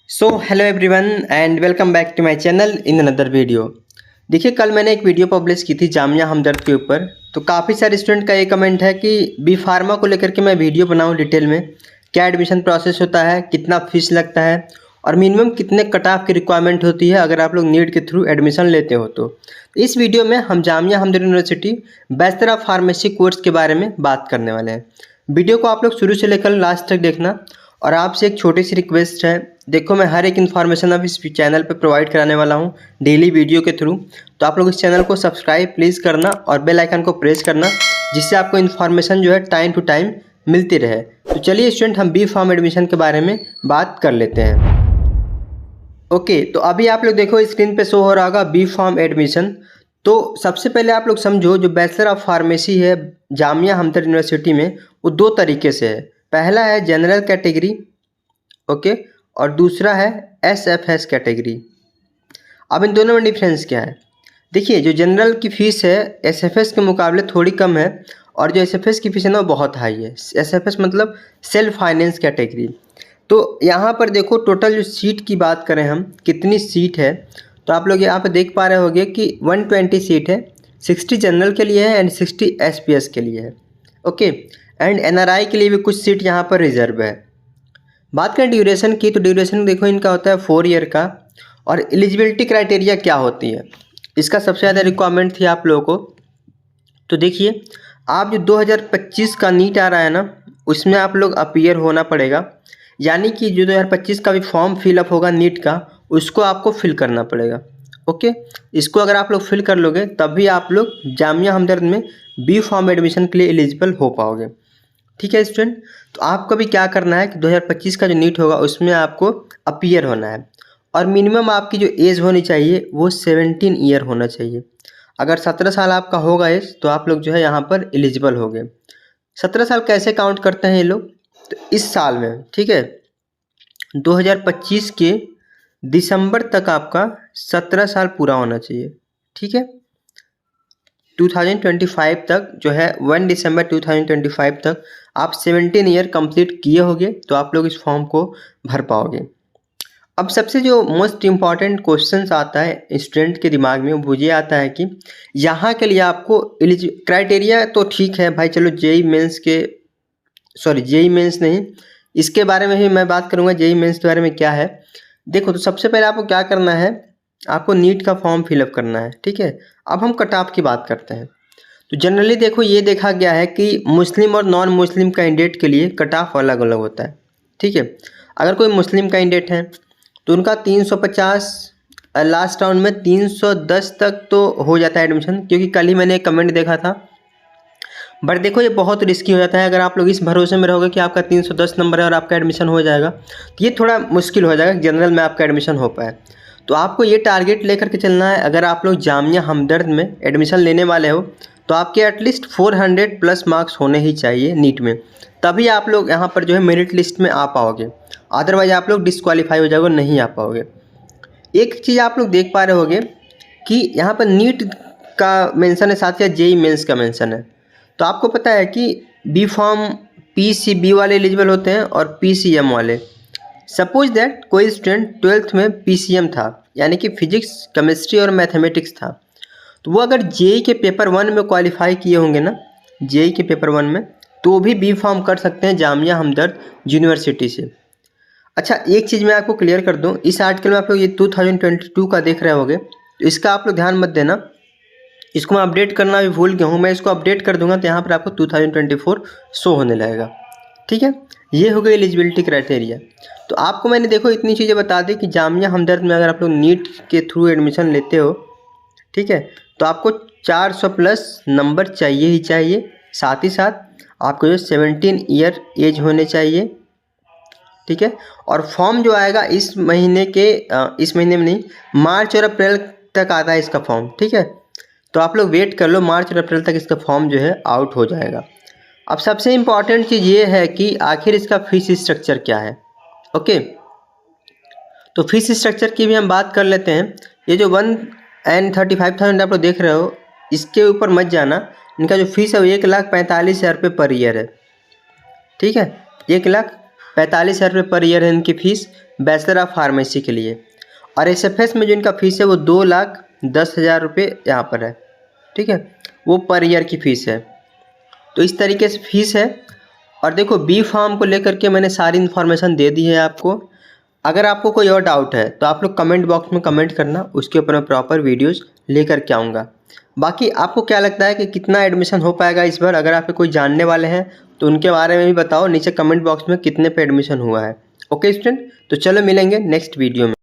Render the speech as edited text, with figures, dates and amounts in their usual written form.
Hello everyone and welcome back to my channel in another video. देखिए, कल मैंने एक वीडियो पब्लिश की थी जामिया हमदर्द के ऊपर। तो काफ़ी सारे स्टूडेंट का ये कमेंट है कि बी फार्मा को लेकर के मैं वीडियो बनाऊं डिटेल में, क्या एडमिशन प्रोसेस होता है, कितना फीस लगता है और मिनिमम कितने कट ऑफ की रिक्वायरमेंट होती है अगर आप लोग नीट के थ्रू एडमिशन लेते हो। तो इस वीडियो में हम Jamia Hamdard university bachelor of pharmacy course के बारे में बात करने वाले हैं। वीडियो को आप लोग शुरू से लेकर लास्ट तक देखना। और आपसे एक छोटी सी रिक्वेस्ट है, देखो मैं हर एक इन्फॉर्मेशन अब इस चैनल पे प्रोवाइड कराने वाला हूँ डेली वीडियो के थ्रू। तो आप लोग इस चैनल को सब्सक्राइब प्लीज़ करना और बेल आइकन को प्रेस करना, जिससे आपको इन्फॉर्मेशन जो है टाइम टू टाइम मिलती रहे। तो चलिए स्टूडेंट, हम बी फार्म एडमिशन के बारे में बात कर लेते हैं। ओके, तो अभी आप लोग देखो स्क्रीन पे शो हो रहा होगा बी फार्म एडमिशन। तो सबसे पहले आप लोग समझो, जो बैचलर ऑफ फार्मेसी है जामिया हमदर्द यूनिवर्सिटी में, वो दो तरीके से है। पहला है जनरल कैटेगरी, ओके, और दूसरा है SFS कैटेगरी। अब इन दोनों में डिफरेंस क्या है? देखिए, जो जनरल की फ़ीस है SFS के मुकाबले थोड़ी कम है, और जो SFS की फ़ीस है ना वो बहुत हाई है। SFS मतलब सेल्फ फाइनेंस कैटेगरी। तो यहाँ पर देखो, टोटल जो सीट की बात करें हम, कितनी सीट है, तो आप लोग यहाँ पर देख पा रहे होंगे कि 120 सीट है। 60 जनरल के लिए है एंड 60 SPS के लिए है, ओके। एंड NRI के लिए भी कुछ सीट यहाँ पर रिजर्व है। बात करें ड्यूरेशन की, तो ड्यूरेशन देखो इनका होता है 4 ईयर का। और एलिजिबिलिटी क्राइटेरिया क्या होती है, इसका सबसे ज़्यादा रिक्वायरमेंट थी आप लोगों को। तो देखिए, आप जो 2025 का नीट आ रहा है ना, उसमें आप लोग अपीयर होना पड़ेगा। यानी कि जो 2025 का भी फॉर्म फिलअप होगा नीट का, उसको आपको फिल करना पड़ेगा, ओके। इसको अगर आप लोग फिल कर लोगे तभी आप लोग जामिया हमदर्द में बी फॉर्म एडमिशन के लिए एलिजिबल हो पाओगे, ठीक है स्टूडेंट। तो आपको भी क्या करना है कि 2025 का जो नीट होगा उसमें आपको अपीयर होना है। और मिनिमम आपकी जो एज होनी चाहिए वो 17 ईयर होना चाहिए। अगर 17 साल आपका होगा एज, तो आप लोग जो है यहाँ पर एलिजिबल होंगे। 17 साल कैसे काउंट करते हैं ये लोग? तो इस साल में, ठीक है, 2025 के दिसंबर तक आपका 17 साल पूरा होना चाहिए, ठीक है। 2025 तक जो है 1 दिसंबर 2025 तक आप 17 ईयर कंप्लीट किए होंगे, तो आप लोग इस फॉर्म को भर पाओगे। अब सबसे जो मोस्ट इम्पॉर्टेंट क्वेश्चंस आता है स्टूडेंट के दिमाग में, वो ये आता है कि यहाँ के लिए आपको क्राइटेरिया तो ठीक है भाई, चलो जेई मेंस नहीं, इसके बारे में भी मैं बात करूँगा। जेई मेंस के बारे में क्या है, देखो, तो सबसे पहले आपको क्या करना है, आपको नीट का फॉर्म फिलअप करना है, ठीक है। अब हम कट ऑफ की बात करते हैं। तो जनरली देखो, ये देखा गया है कि मुस्लिम और नॉन मुस्लिम कैंडिडेट के लिए कट ऑफ अलग अलग होता है, ठीक है। अगर कोई मुस्लिम कैंडिडेट है तो उनका 350, लास्ट राउंड में 310 तक तो हो जाता है एडमिशन, क्योंकि कल ही मैंने एक कमेंट देखा था। बट देखो, ये बहुत रिस्की हो जाता है। अगर आप लोग इस भरोसे में रहोगे कि आपका 310 नंबर है और आपका एडमिशन हो जाएगा, तो ये थोड़ा मुश्किल हो जाएगा जनरल में आपका एडमिशन हो पाए। तो आपको ये टारगेट लेकर के चलना है। अगर आप लोग जामिया हमदर्द में एडमिशन लेने वाले हो, तो आपके एटलीस्ट 400 प्लस मार्क्स होने ही चाहिए नीट में, तभी आप लोग यहाँ पर जो है मेरिट लिस्ट में आ पाओगे। अदरवाइज आप लोग डिस्क्वालीफाई हो जाओगे, नहीं आ पाओगे। एक चीज़ आप लोग देख पा रहे होगे कि यहाँ पर नीट का मेंशन है, साथ ही जेई मेंस का मेंशन है। तो आपको पता है कि बी फॉर्म PCB वाले एलिजिबल होते हैं और PCM वाले। सपोज दैट कोई स्टूडेंट 12th में PCM था, यानी कि फिजिक्स, केमिस्ट्री और मैथमेटिक्स था, तो वो अगर जेई के पेपर 1 में क्वालिफाई किए होंगे ना, जेई के पेपर 1 में, तो भी बी फॉर्म कर सकते हैं जामिया हमदर्द यूनिवर्सिटी से। अच्छा, एक चीज़ मैं आपको क्लियर कर दूं, इस आर्टिकल में आप लोग ये 2022 का देख रहे होंगे, तो इसका आप लोग ध्यान मत देना। इसको मैं अपडेट करना भी भूल गया हूँ, मैं इसको अपडेट कर दूंगा तो यहाँ पर आपको 2024 शो होने लगेगा, ठीक है। ये हो गई एलिजिबिलिटी क्राइटेरिया। तो आपको मैंने देखो इतनी चीज़ें बता दी कि जामिया हमदर्द में अगर आप लोग नीट के थ्रू एडमिशन लेते हो, ठीक है, तो आपको 400 प्लस नंबर चाहिए ही चाहिए। साथ ही साथ आपको जो 17 ईयर एज होने चाहिए, ठीक है। और फॉर्म जो आएगा इस महीने में नहीं, मार्च और अप्रैल तक आता है इसका फॉर्म, ठीक है। तो आप लोग वेट कर लो, मार्च और अप्रैल तक इसका फॉर्म जो है आउट हो जाएगा। अब सबसे इम्पॉर्टेंट चीज़ ये है कि आखिर इसका फीस स्ट्रक्चर क्या है, ओके। तो फीस स्ट्रक्चर की भी हम बात कर लेते हैं। ये जो 135,000 आप लोग देख रहे हो, इसके ऊपर मत जाना। इनका जो फीस है वो 1,45,000 रुपये पर ईयर है, ठीक है। 1,45,000 45,000 रुपये पर ईयर है इनकी फ़ीस बैचलर ऑफ फार्मेसी के लिए। और SFS में जो इनका फ़ीस है वो 2,10,000 रुपये यहाँ पर है, ठीक है, वो पर ईयर की फ़ीस है। तो इस तरीके से फ़ीस है। और देखो बी फार्म को लेकर के मैंने सारी इन्फॉर्मेशन दे दी है आपको। अगर आपको कोई और डाउट है तो आप लोग कमेंट बॉक्स में कमेंट करना, उसके ऊपर मैं प्रॉपर वीडियोस लेकर के आऊँगा। बाकी आपको क्या लगता है कि कितना एडमिशन हो पाएगा इस बार? अगर आप कोई जानने वाले हैं तो उनके बारे में भी बताओ नीचे कमेंट बॉक्स में कितने पे एडमिशन हुआ है। ओके स्टूडेंट, तो चलो मिलेंगे नेक्स्ट वीडियो में।